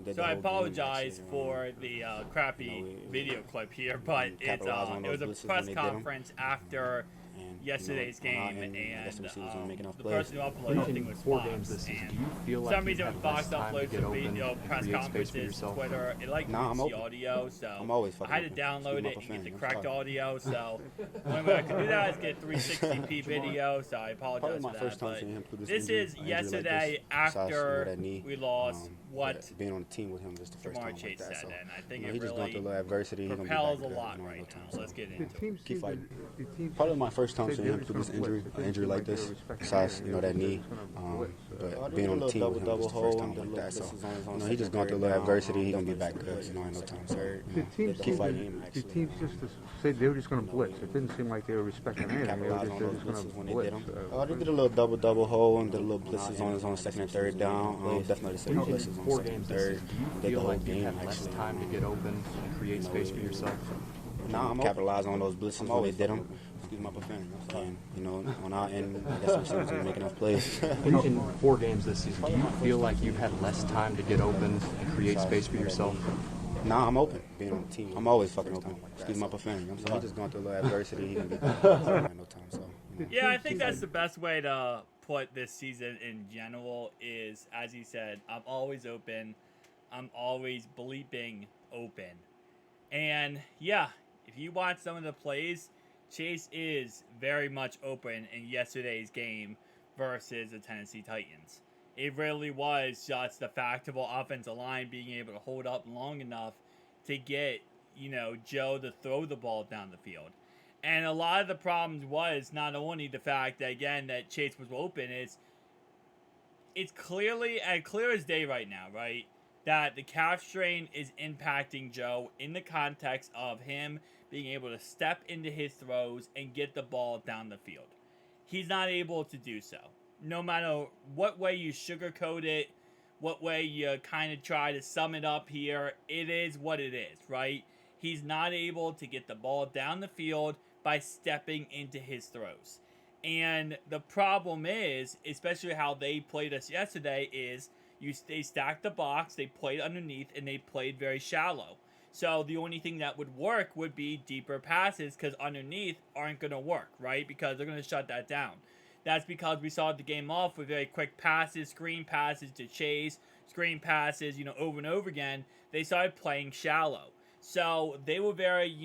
did So the I whole game apologize actually. for the crappy video clip here, but Capitalize on it those was a blitzes when press they did them. conference after And yesterday's on our game, end, I guess the and receivers weren't making enough the plays. person who uploaded the thing was Four games Fox, this season, and do you feel for like some you've reason when had Fox less time to uploads get some open video and press create space for conferences to yourself? Twitter, it like Nah, mutes I'm the open. audio, so I'm always I fucking had to open. download Excuse my it and get profanity. the I'm correct sorry. audio. So the only way I could do that is get 360p video. So I Probably apologize my for first that. time But seeing him through this this injury, is an injury yesterday like this. Besides, after that knee. we lost. What But being on the team with him is the first Jamar time Chase like that. said, So and I think he it just going really through a little adversity. He's gonna be propels back a good, lot in right no now. time. So let's get The into it. team Keep fighting. seemed Probably my first time said seeing they him were through this just gonna injury, blitz. an It injury didn't like seem this. they were respecting Besides, it. that knee. They were just gonna blitz. But being on the team with him is the first time like that. So he's just going through a little adversity. He's gonna be back good, in no time. So The team keep seemed fighting. the team just said they were just going to blitz. It didn't seem like they were respecting anything. They were Capitalize just, on they were those just going blitzes to when they blitz. did them. They did a little double hole and did a little blitzes on his own second and third down. Definitely say blitzes on Four second games and this third. season, do you Did the feel whole like you've game had less actually. time to get open and create space for yourself? Nah, I'm capitalizing on those blitzes when they did them. Excuse my profanity. And on our end, I guess the receivers weren't making enough plays. In 4 games this season, do you feel like you've had less time to get open and create space for yourself? Nah, I'm open. Being on the team, I'm always fucking open. Excuse my profanity. I'm sorry. He's just going through a little adversity. He's gonna be back in no time. So. Yeah, I think that's the best way to put this season in general is, as he said, I'm always open. I'm always bleeping open. And yeah, if you watch some of the plays, Chase is very much open in yesterday's game versus the Tennessee Titans. It really was just the fact of our offensive line being able to hold up long enough to get, Joe to throw the ball down the field. And a lot of the problems was not only the fact that, again, that Chase was open, it's clearly clear as day right now, right? That the calf strain is impacting Joe in the context of him being able to step into his throws and get the ball down the field. He's not able to do so. No matter what way you sugarcoat it, what way you kind of try to sum it up here, it is what it is, right? He's not able to get the ball down the field by stepping into his throws. And the problem is, especially how they played us yesterday, is they stacked the box, they played underneath, and they played very shallow. So the only thing that would work would be deeper passes, because underneath aren't going to work, right? Because they're going to shut that down. That's because we started the game off with very quick passes, screen passes to Chase, screen passes, over and over again. They started playing shallow. So they were very,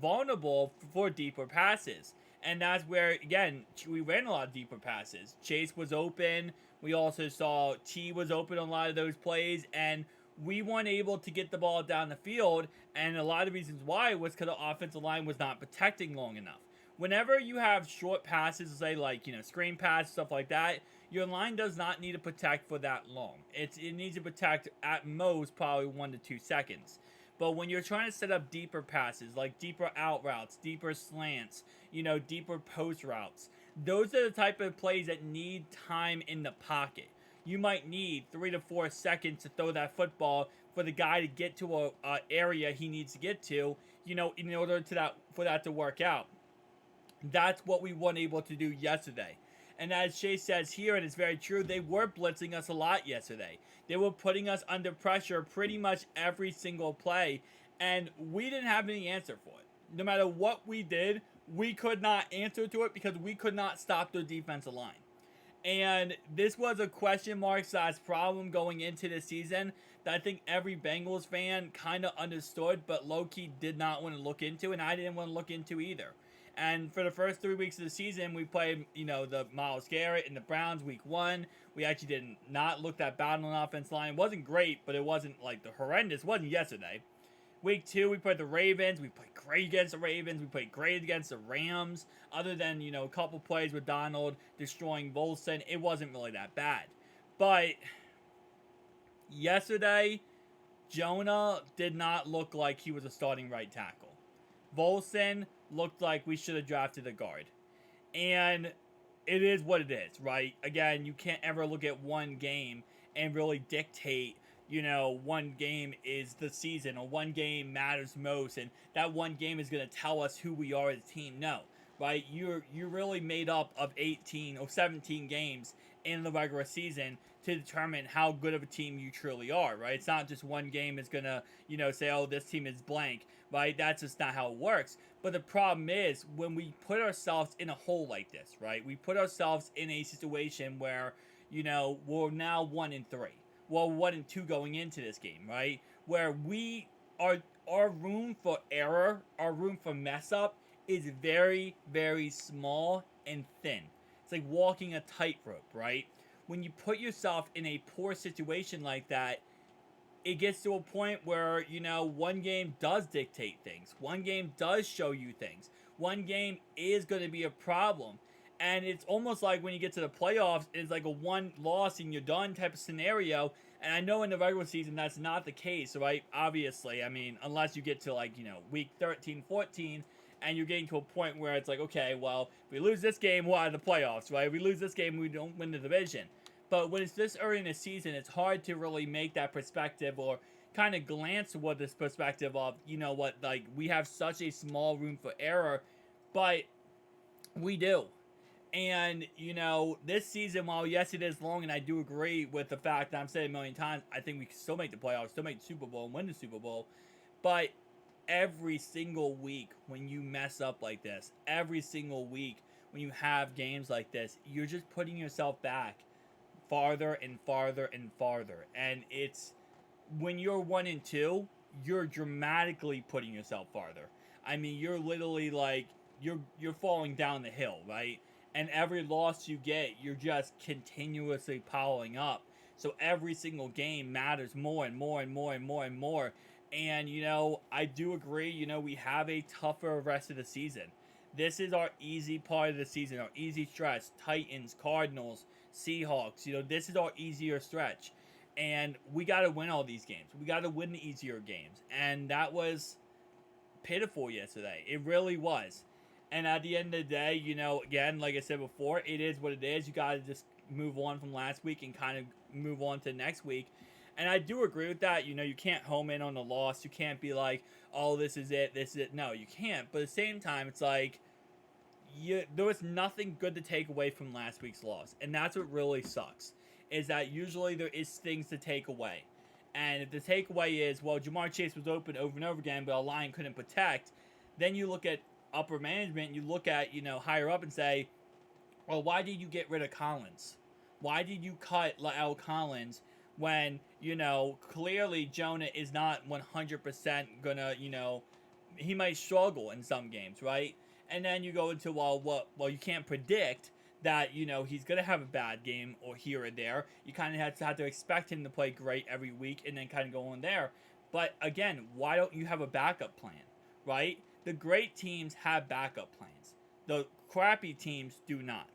vulnerable for deeper passes. And that's where, again, we ran a lot of deeper passes. Chase was open. We also saw T was open on a lot of those plays. And we weren't able to get the ball down the field. And a lot of reasons why was because the offensive line was not protecting long enough. Whenever you have short passes, say like, screen pass, stuff like that, your line does not need to protect for that long. It needs to protect at most probably 1 to 2 seconds. But when you're trying to set up deeper passes, like deeper out routes, deeper slants, deeper post routes, those are the type of plays that need time in the pocket. You might need 3 to 4 seconds to throw that football for the guy to get to a area he needs to get to, in order for that to work out. That's what we weren't able to do yesterday. And as Shay says here, and it's very true, they were blitzing us a lot yesterday. They were putting us under pressure pretty much every single play, and we didn't have any answer for it. No matter what we did, we could not answer to it because we could not stop their defensive line. And this was a question mark size problem going into the season that I think every Bengals fan kind of understood, but low-key did not want to look into, and I didn't want to look into either. And for the first 3 weeks of the season, we played, the Myles Garrett and the Browns week 1. We actually did not look that bad on the offense line. It wasn't great, but it wasn't like the horrendous. It wasn't yesterday. Week 2, we played the Ravens. We played great against the Ravens. We played great against the Rams. Other than, a couple plays with Donald destroying Volson, it wasn't really that bad. But yesterday, Jonah did not look like he was a starting right tackle. Volson looked like we should have drafted a guard. And it is what it is, right? Again, you can't ever look at one game and really dictate, one game is the season or one game matters most and that one game is going to tell us who we are as a team. No, right? You're really made up of 18 or 17 games in the regular season to determine how good of a team you truly are, right? It's not just one game is gonna, say, oh, this team is blank, right? That's just not how it works. But the problem is when we put ourselves in a hole like this, right? We put ourselves in a situation where, we're now 1-3. Well, 1-2 going into this game, right? Where we are, our room for error, our room for mess up is very, very small and thin. It's like walking a tightrope, right? When you put yourself in a poor situation like that, it gets to a point where, one game does dictate things. One game does show you things. One game is going to be a problem. And it's almost like when you get to the playoffs, it's like a one loss and you're done type of scenario. And I know in the regular season that's not the case, right? Obviously, I mean, unless you get to like, week 13, 14, and you're getting to a point where it's like, okay, well, if we lose this game, we're out of the playoffs, right? If we lose this game, we don't win the division. But when it's this early in the season, it's hard to really make that perspective or kind of glance toward this perspective of, like, we have such a small room for error, but we do. And, this season, while yes, it is long, and I do agree with the fact that I'm saying a million times, I think we can still make the playoffs, still make the Super Bowl, and win the Super Bowl. But every single week when you mess up like this, every single week when you have games like this, you're just putting yourself back farther and farther and farther. And it's when you're 1-2, you're dramatically putting yourself farther. I mean, you're literally like you're falling down the hill, right? And every loss you get, you're just continuously piling up. So every single game matters more and more and more and more and more. And I do agree, we have a tougher rest of the season. This is our easy part of the season, our easy stretch. Titans, Cardinals, Seahawks, this is our easier stretch. And we got to win all these games. We got to win the easier games. And that was pitiful yesterday. It really was. And at the end of the day, again, like I said before, it is what it is. You got to just move on from last week and kind of move on to next week. And I do agree with that. You can't home in on the loss. You can't be like, oh, this is it, this is it. No, you can't. But at the same time, it's like, there was nothing good to take away from last week's loss. And that's what really sucks, is that usually there is things to take away. And if the takeaway is, well, Jamar Chase was open over and over again, but a line couldn't protect, then you look at upper management, you look at, higher up and say, well, why did you get rid of Collins? Why did you cut La'el Collins when, clearly Jonah is not 100% gonna, he might struggle in some games, right? And then you go into, well, you can't predict that, he's going to have a bad game or here or there. You kind of have to expect him to play great every week and then kind of go on there. But again, why don't you have a backup plan, right? The great teams have backup plans. The crappy teams do not.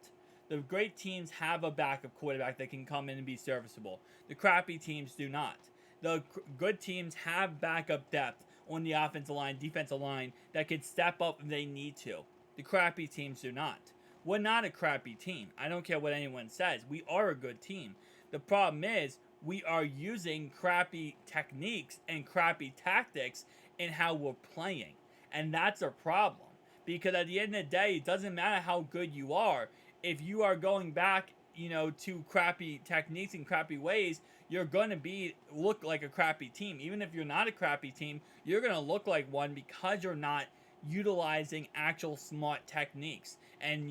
The great teams have a backup quarterback that can come in and be serviceable. The crappy teams do not. The good teams have backup depth on the offensive line, defensive line that can step up if they need to. The crappy teams do not. We're not a crappy team. I don't care what anyone says. We are a good team. The problem is we are using crappy techniques and crappy tactics in how we're playing. And that's a problem. Because at the end of the day, it doesn't matter how good you are. If you are going back, to crappy techniques and crappy ways, you're going to look like a crappy team. Even if you're not a crappy team, you're going to look like one because you're not utilizing actual smart techniques. And,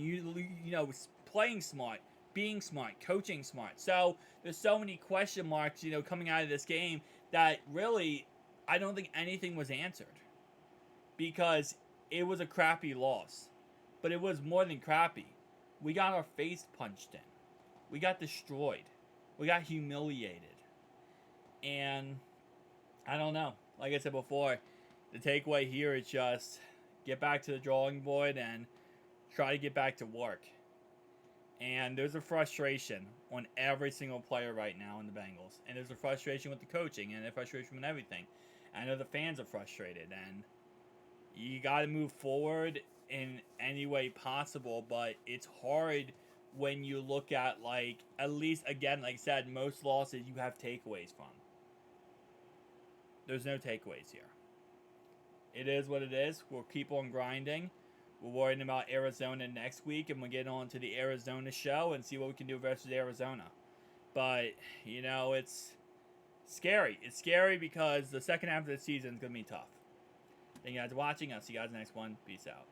playing smart, being smart, coaching smart. So there's so many question marks, coming out of this game that really, I don't think anything was answered. Because it was a crappy loss. But it was more than crappy. We got our face punched in. We got destroyed. We got humiliated. And I don't know. Like I said before, the takeaway here is just get back to the drawing board and try to get back to work. And there's a frustration on every single player right now in the Bengals. And there's a frustration with the coaching and a frustration with everything. I know the fans are frustrated, and you got to move forward in any way possible, but it's hard when you look at, like, at least, again, like I said, most losses you have takeaways from. There's no takeaways here. It is what it is. We'll keep on grinding. We're worrying about Arizona next week, and we'll get on to the Arizona show and see what we can do versus Arizona. But, you know, it's scary. It's scary because the second half of the season is going to be tough. Thank you guys for watching. I'll see you guys next one. Peace out.